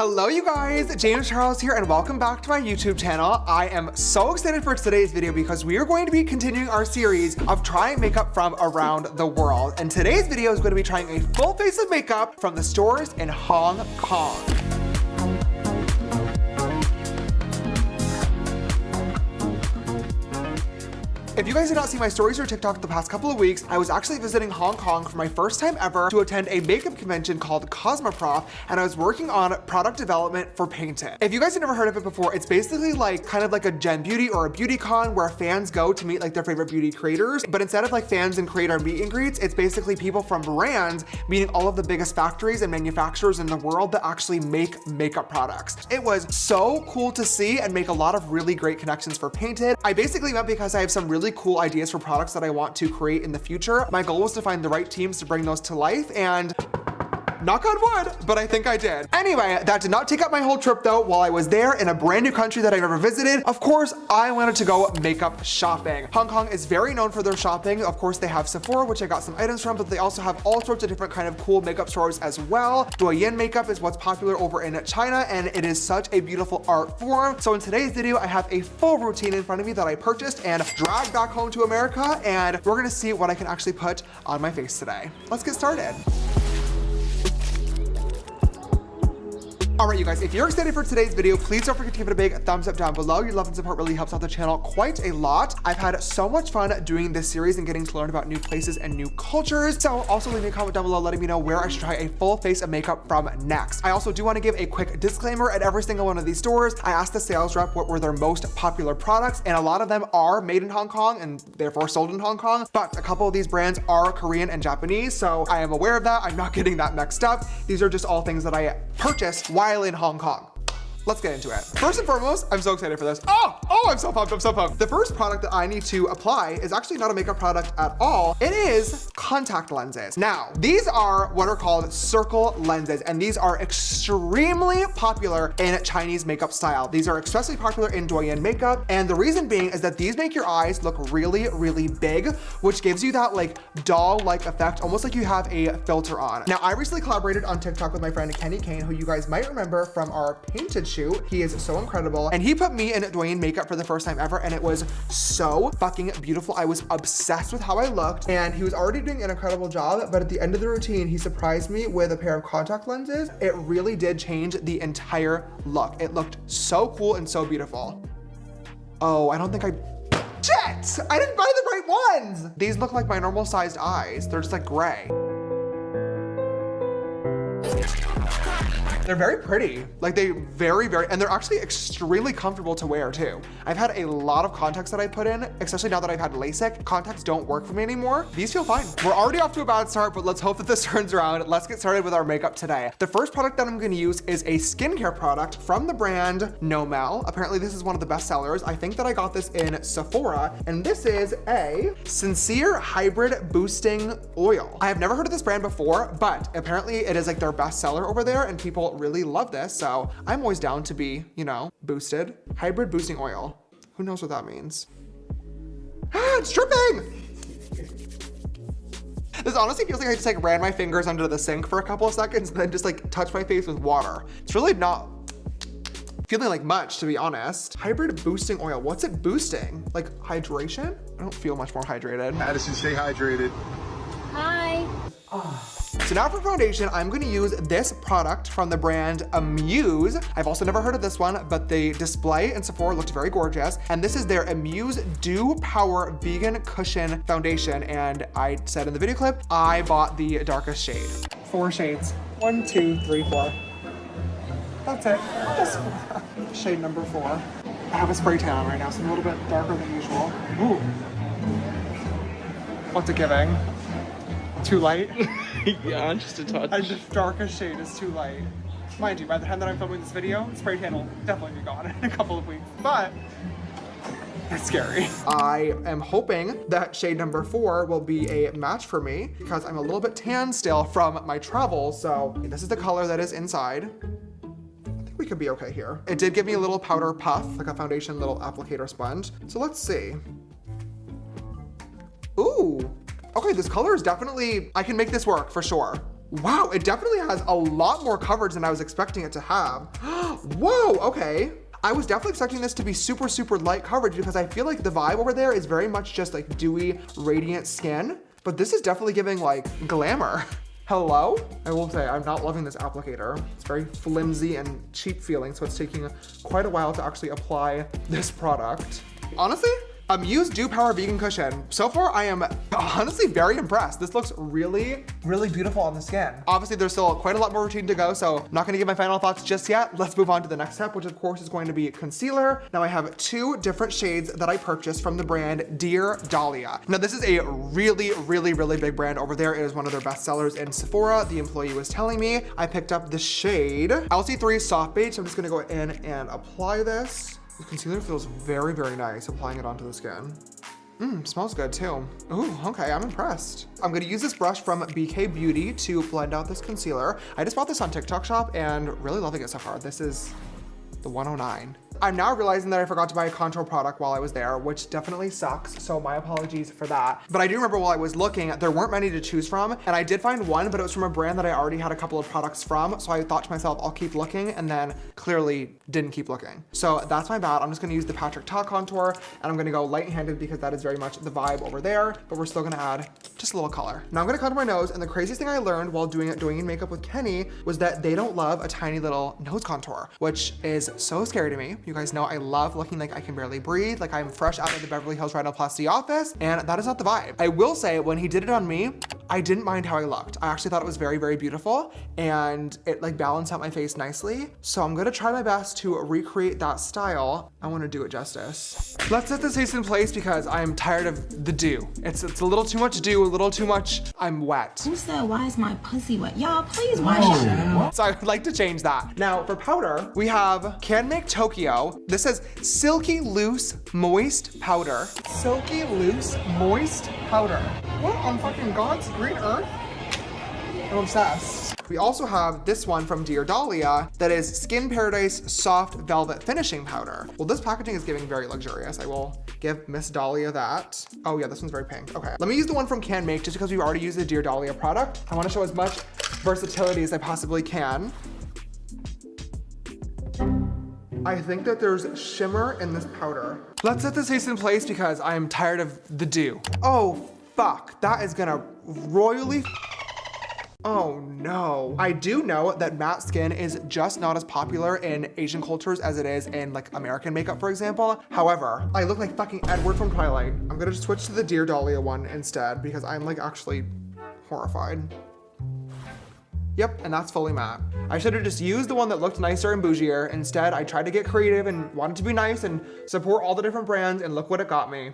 Hello you guys, James Charles here and welcome back to my YouTube channel. I am so excited for today's video because we are going to be continuing our series of trying makeup from around the world. And today's video is going to be trying a full face of makeup from the stores in Hong Kong. If you guys did not see my stories or TikTok the past couple of weeks, I was actually visiting Hong Kong for my first time ever to attend a makeup convention called Cosmoprof, and I was working on product development for Paint It. If you guys have never heard of it before, it's basically like kind of like a Gen Beauty or a beauty con where fans go to meet like their favorite beauty creators, but instead of like fans and creator meet and greets, it's basically people from brands meeting all of the biggest factories and manufacturers in the world that actually make makeup products. It was so cool to see and make a lot of really great connections for Paint It. I basically went because I have some really cool ideas for products that I want to create in the future. My goal was to find the right teams to bring those to life, and knock on wood, but I think I did. Anyway, that did not take up my whole trip though. While I was there in a brand new country that I've never visited, of course, I wanted to go makeup shopping. Hong Kong is very known for their shopping. Of course, they have Sephora, which I got some items from, but they also have all sorts of different kind of cool makeup stores as well. Douyin makeup is what's popular over in China, and it is such a beautiful art form. So in today's video, I have a full routine in front of me that I purchased and dragged back home to America, and we're gonna see what I can actually put on my face today. Let's get started. All right, you guys, if you're excited for today's video, please don't forget to give it a big thumbs up down below. Your love and support really helps out the channel quite a lot. I've had so much fun doing this series and getting to learn about new places and new cultures. So also leave me a comment down below letting me know where I should try a full face of makeup from next. I also do want to give a quick disclaimer. At every single one of these stores, I asked the sales rep what were their most popular products, and a lot of them are made in Hong Kong and therefore sold in Hong Kong, but a couple of these brands are Korean and Japanese, so I am aware of that. I'm not getting that mixed up. These are just all things that I purchased while in Hong Kong. Let's get into it. First and foremost, I'm so excited for this. Oh, I'm so pumped, I'm so pumped. The first product that I need to apply is actually not a makeup product at all. It is contact lenses. Now, these are what are called circle lenses, and these are extremely popular in Chinese makeup style. These are especially popular in Douyin makeup, and the reason being is that these make your eyes look really, really big, which gives you that like doll-like effect, almost like you have a filter on. Now, I recently collaborated on TikTok with my friend Kenny Kane, who you guys might remember from our painted shoot. He is so incredible, and he put me in Douyin makeup for the first time ever, and it was so fucking beautiful. I was obsessed with how I looked, and he was already doing an incredible job, but at the end of the routine, he surprised me with a pair of contact lenses. It really did change the entire look. It looked so cool and so beautiful. Oh, I don't think shit! I didn't buy the right ones! These look like my normal sized eyes. They're just like gray. They're very pretty. Like they very, and they're actually extremely comfortable to wear too. I've had a lot of contacts that I put in, especially now that I've had LASIK. Contacts don't work for me anymore. These feel fine. We're already off to a bad start, but let's hope that this turns around. Let's get started with our makeup today. The first product that I'm gonna use is a skincare product from the brand Nomel. Apparently this is one of the best sellers. I think that I got this in Sephora, and this is a Sincere Hybrid Boosting Oil. I have never heard of this brand before, but apparently it is like their best seller over there, and people really love this, so I'm always down to be, you know, boosted. Hybrid boosting oil. Who knows what that means? It's dripping! This honestly feels like I just like ran my fingers under the sink for a couple of seconds and then just like touched my face with water. It's really not feeling like much, to be honest. Hybrid boosting oil, what's it boosting? Like hydration? I don't feel much more hydrated. Addison, stay hydrated. Hi. So now for foundation, I'm gonna use this product from the brand Amuse. I've also never heard of this one, but the display in Sephora looked very gorgeous. And this is their Amuse Dew Power Vegan Cushion Foundation. And I said in the video clip, I bought the darkest shade. 4 shades. 1, 2, 3, 4. That's it. Just shade number 4. I have a spray tan on right now, so I'm a little bit darker than usual. Ooh. What's it giving? Too light? Yeah, just a touch. The darkest shade is too light. Mind you, by the time that I'm filming this video, spray tan will definitely be gone in a couple of weeks, but it's scary. I am hoping that shade number 4 will be a match for me because I'm a little bit tan still from my travels, so this is the color that is inside. I think we could be okay here. It did give me a little powder puff, like a foundation little applicator sponge. So let's see. Ooh. Okay, this color is definitely, I can make this work for sure. Wow, it definitely has a lot more coverage than I was expecting it to have. Whoa, okay. I was definitely expecting this to be super, super light coverage because I feel like the vibe over there is very much just like dewy, radiant skin, but this is definitely giving like glamour. Hello? I will say I'm not loving this applicator. It's very flimsy and cheap feeling, so it's taking quite a while to actually apply this product. Honestly, a Muse Dew Power Vegan Cushion. So far, I am honestly very impressed. This looks really, really beautiful on the skin. Obviously, there's still quite a lot more routine to go, so I'm not gonna give my final thoughts just yet. Let's move on to the next step, which of course is going to be concealer. Now I have 2 different shades that I purchased from the brand Dear Dahlia. Now this is a really, really, really big brand over there. It is one of their best sellers in Sephora. The employee was telling me. I picked up the shade LC3 Soft Beige, so I'm just gonna go in and apply this. The concealer feels very, very nice applying it onto the skin. Smells good too. Ooh, okay, I'm impressed. I'm gonna use this brush from BK Beauty to blend out this concealer. I just bought this on TikTok Shop and really loving it so far. This is the 109. I'm now realizing that I forgot to buy a contour product while I was there, which definitely sucks, so my apologies for that. But I do remember while I was looking, there weren't many to choose from, and I did find one, but it was from a brand that I already had a couple of products from, so I thought to myself, I'll keep looking, and then clearly didn't keep looking. So that's my bad. I'm just gonna use the Patrick Ta contour, and I'm gonna go light-handed because that is very much the vibe over there, but we're still gonna add just a little color. Now I'm gonna contour my nose, and the craziest thing I learned while doing makeup with Kenny was that they don't love a tiny little nose contour, which is so scary to me. You guys know I love looking like I can barely breathe, like I'm fresh out of the Beverly Hills Rhinoplasty office, and that is not the vibe. I will say, when he did it on me, I didn't mind how I looked. I actually thought it was very, very beautiful, and it like balanced out my face nicely. So I'm gonna try my best to recreate that style. I wanna do it justice. Let's set this face in place because I'm tired of the dew. It's a little too much dew, a little too much, I'm wet. Who said, why is my pussy wet? Y'all, please wash it. So I would like to change that. Now for powder, we have Can Make Tokyo. This says Silky Loose Moist Powder. Silky Loose Moist Powder. What on fucking God's green earth? I'm obsessed. We also have this one from Dear Dahlia that is Skin Paradise Soft Velvet Finishing Powder. Well, this packaging is giving very luxurious. I will give Miss Dahlia that. Oh yeah, this one's very pink. Okay, let me use the one from Can Make just because we've already used the Dear Dahlia product. I wanna show as much versatility as I possibly can. I think that there's shimmer in this powder. Let's set this face in place because I am tired of the dew. Oh, fuck, that is gonna royally oh no. I do know that matte skin is just not as popular in Asian cultures as it is in like American makeup, for example. However, I look like fucking Edward from Twilight. I'm gonna just switch to the Dear Dahlia one instead because I'm like actually horrified. Yep, and that's fully matte. I should have just used the one that looked nicer and bougier. Instead, I tried to get creative and wanted to be nice and support all the different brands, and look what it got me.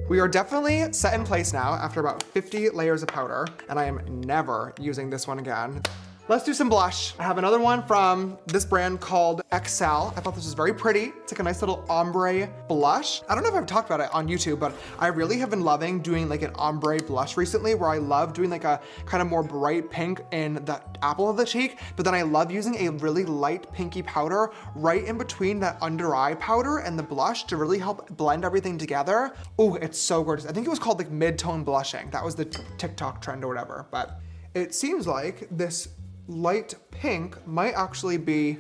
We are definitely set in place now after about 50 layers of powder, and I am never using this one again. Let's do some blush. I have another one from this brand called Excel. I thought this was very pretty. It's like a nice little ombre blush. I don't know if I've talked about it on YouTube, but I really have been loving doing like an ombre blush recently where I love doing like a kind of more bright pink in the apple of the cheek, but then I love using a really light pinky powder right in between that under eye powder and the blush to really help blend everything together. Oh, it's so gorgeous. I think it was called like mid-tone blushing. That was the TikTok trend or whatever, but it seems like this light pink might actually be,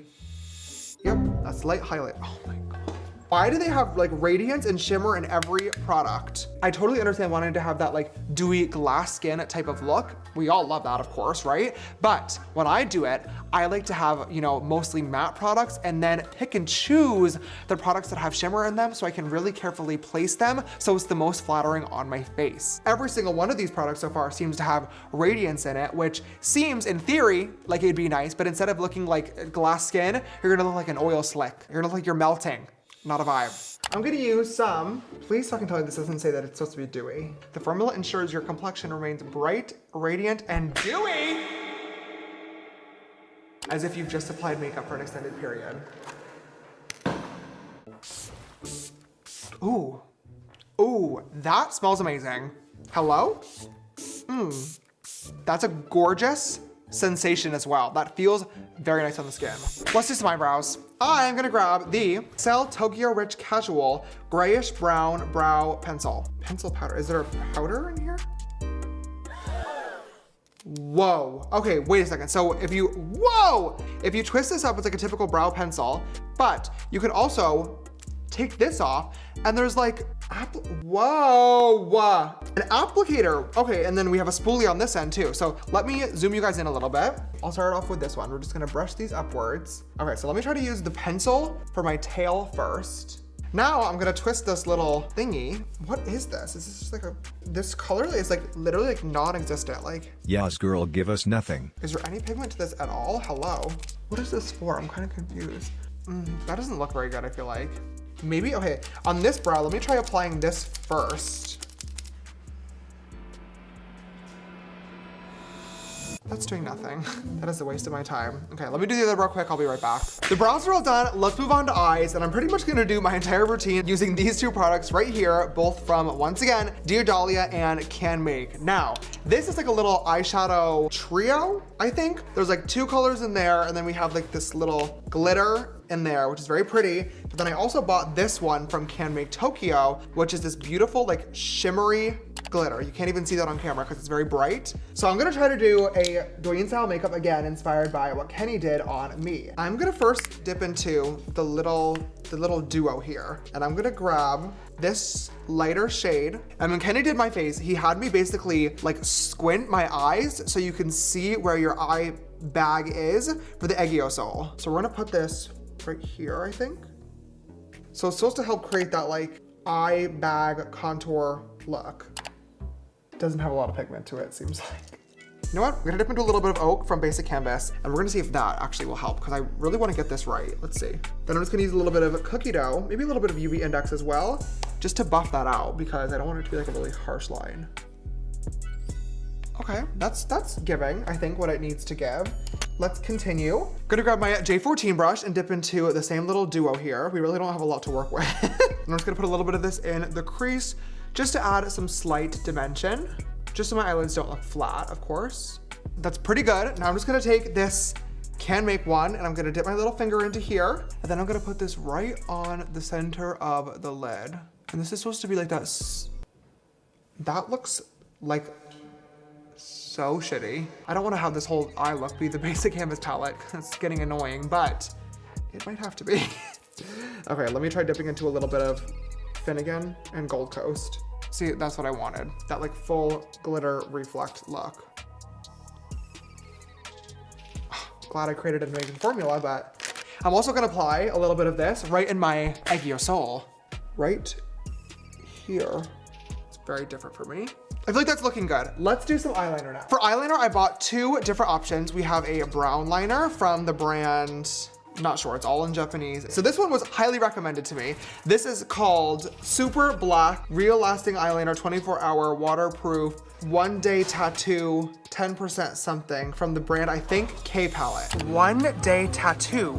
yep, that's light highlight. Oh my God. Why do they have like radiance and shimmer in every product? I totally understand wanting to have that like dewy glass skin type of look. We all love that, of course, right? But when I do it, I like to have, you know, mostly matte products and then pick and choose the products that have shimmer in them so I can really carefully place them so it's the most flattering on my face. Every single one of these products so far seems to have radiance in it, which seems in theory like it'd be nice, but instead of looking like glass skin, you're gonna look like an oil slick. You're gonna look like you're melting. Not a vibe. I'm gonna use some, please fucking tell me this doesn't say that it's supposed to be dewy. The formula ensures your complexion remains bright, radiant, and dewy, as if you've just applied makeup for an extended period. Ooh, ooh, that smells amazing. Hello? That's a gorgeous sensation as well. That feels very nice on the skin. Let's do some eyebrows. I'm gonna grab the Excel Tokyo Rich Casual Grayish Brown Brow Pencil. Pencil powder. Is there a powder in here? Whoa. Okay, wait a second. So if you twist this up, it's like a typical brow pencil, but you can also take this off and there's like, whoa, an applicator. Okay, and then we have a spoolie on this end too. So let me zoom you guys in a little bit. I'll start off with this one. We're just gonna brush these upwards. Okay, so let me try to use the pencil for my tail first. Now I'm gonna twist this little thingy. What is this? Is this just like this color is like literally like non-existent. Like, Yas girl, give us nothing. is there any pigment to this at all? Hello? What is this for? I'm kind of confused. That doesn't look very good, I feel like. Maybe, okay, on this brow, let me try applying this first. That's doing nothing. That is a waste of my time. Okay, let me do the other brow quick, I'll be right back. The brows are all done, let's move on to eyes, and I'm pretty much gonna do my entire routine using these two products right here, both from, once again, Dear Dahlia and Can Make. Now, this is like a little eyeshadow trio, I think. There's like 2 colors in there, and then we have like this little glitter in there, which is very pretty. But then I also bought this one from Can Make Tokyo, which is this beautiful like shimmery glitter. You can't even see that on camera because it's very bright. So I'm gonna try to do a Douyin style makeup again, inspired by what Kenny did on me. I'm gonna first dip into the little duo here, and I'm gonna grab this lighter shade. And when Kenny did my face, he had me basically like squint my eyes so you can see where your eye bag is for the Aegiosol. So we're gonna put this right here, I think. So it's supposed to help create that like eye bag contour look. Doesn't have a lot of pigment to it, seems like. You know what? We're gonna dip into a little bit of Oak from Basic Canvas, and we're gonna see if that actually will help, because I really wanna get this right. Let's see. Then I'm just gonna use a little bit of cookie dough, maybe a little bit of UV Index as well, just to buff that out, because I don't want it to be like a really harsh line. Okay, that's giving, I think, what it needs to give. Let's continue. Gonna grab my J14 brush and dip into the same little duo here. We really don't have a lot to work with. I'm just gonna put a little bit of this in the crease, just to add some slight dimension, just so my eyelids don't look flat, of course. That's pretty good. Now I'm just gonna take this Can Make one, and I'm gonna dip my little finger into here, and then I'm gonna put this right on the center of the lid. And this is supposed to be like that. That looks like so shitty. I don't wanna have this whole eye look be the Basic Canvas palette. It's getting annoying, but it might have to be. Okay, let me try dipping into a little bit of Finnegan and Gold Coast. See, that's what I wanted. That like full glitter reflect look. Glad I created an amazing formula, but I'm also gonna apply a little bit of this right in my Aegiosol. Right here. It's very different for me. I feel like that's looking good. Let's do some eyeliner now. For eyeliner, I bought 2 different options. We have a brown liner from the brand, not sure, it's all in Japanese. So this one was highly recommended to me. This is called Super Black Real Lasting Eyeliner 24-Hour Waterproof 1-Day Tattoo 10% something from the brand, I think, K Palette. 1-Day Tattoo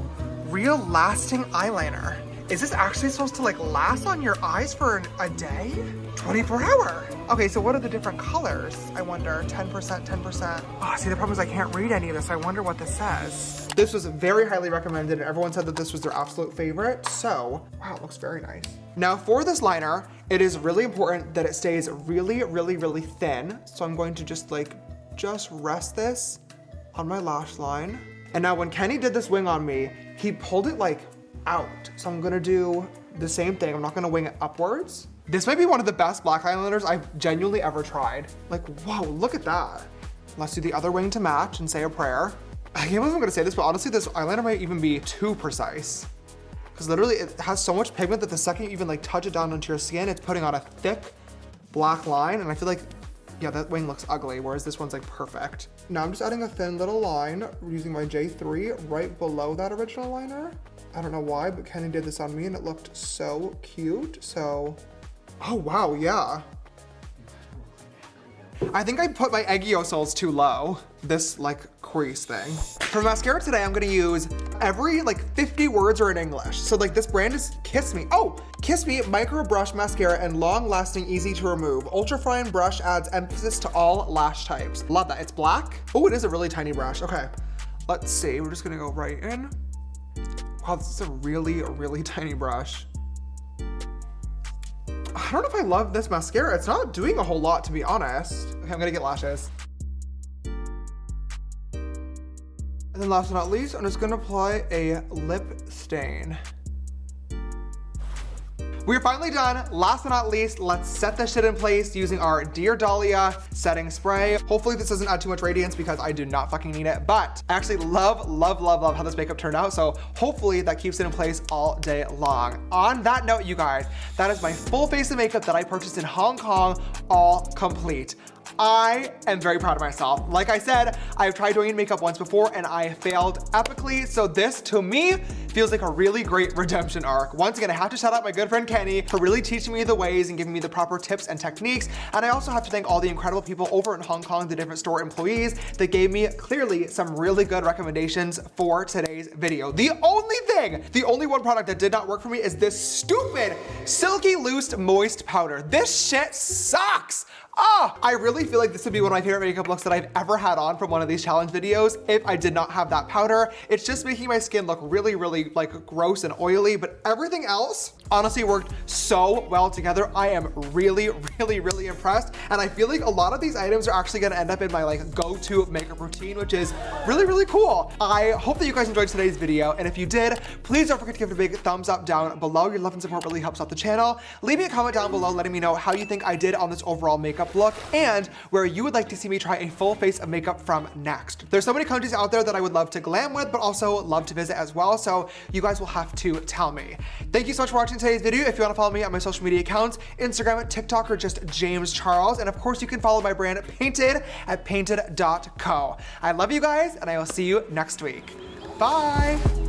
Real Lasting Eyeliner. Is this actually supposed to like last on your eyes for a day? 24-hour. Okay, so what are the different colors? I wonder, 10%, 10%. Oh, see, the problem is I can't read any of this. I wonder what this says. This was very highly recommended, and everyone said that this was their absolute favorite. So, wow, it looks very nice. Now for this liner, it is really important that it stays really, really, really thin. So I'm going to just rest this on my lash line. And now when Kenny did this wing on me, he pulled it like out. So I'm gonna do the same thing. I'm not gonna wing it upwards. This might be one of the best black eyeliners I've genuinely ever tried. Like, whoa, look at that. Let's do the other wing to match and say a prayer. I can't believe I'm gonna say this, but honestly, this eyeliner might even be too precise. Because literally it has so much pigment that the second you even like touch it down onto your skin, it's putting on a thick black line. And I feel like, yeah, that wing looks ugly, whereas this one's like perfect. Now I'm just adding a thin little line using my J3 right below that original liner. I don't know why, but Kenny did this on me and it looked so cute. So, oh wow, yeah. I think I put my Aegiosols too low, this like crease thing. For mascara today, I'm gonna use every like 50 words are in English. So like this brand is Kiss Me. Oh, Kiss Me Micro Brush Mascara and long lasting, easy to remove. Ultra fine brush adds emphasis to all lash types. Love that, it's black. Oh, it is a really tiny brush, okay. Let's see, we're just gonna go right in. Wow, this is a really, really tiny brush. I don't know if I love this mascara. It's not doing a whole lot, to be honest. Okay, I'm gonna get lashes. And then last but not least, I'm just gonna apply a lip stain. We're finally done. Last but not least, let's set this shit in place using our Dear Dahlia setting spray. Hopefully this doesn't add too much radiance because I do not fucking need it, but I actually love, love, love, love how this makeup turned out. So hopefully that keeps it in place all day long. On that note, you guys, that is my full face of makeup that I purchased in Hong Kong, all complete. I am very proud of myself. Like I said, I've tried doing makeup once before and I failed epically. So this, to me, feels like a really great redemption arc. Once again, I have to shout out my good friend Kenny for really teaching me the ways and giving me the proper tips and techniques. And I also have to thank all the incredible people over in Hong Kong, the different store employees that gave me clearly some really good recommendations for today's video. The only one product that did not work for me is this stupid Silky Loose Moist Powder. This shit sucks. I really feel like this would be one of my favorite makeup looks that I've ever had on from one of these challenge videos if I did not have that powder. It's just making my skin look really, really like gross and oily, but everything else honestly worked so well together. I am really, really, really impressed. And I feel like a lot of these items are actually gonna end up in my like go-to makeup routine, which is really, really cool. I hope that you guys enjoyed today's video. And if you did, please don't forget to give it a big thumbs up down below. Your love and support really helps out the channel. Leave me a comment down below letting me know how you think I did on this overall makeup look and where you would like to see me try a full face of makeup from next. There's so many countries out there that I would love to glam with, but also love to visit as well. So you guys will have to tell me. Thank you so much for watching today's video. If you want to follow me on my social media accounts, Instagram, TikTok, or just James Charles. And of course you can follow my brand Painted at painted.co. I love you guys and I will see you next week. Bye.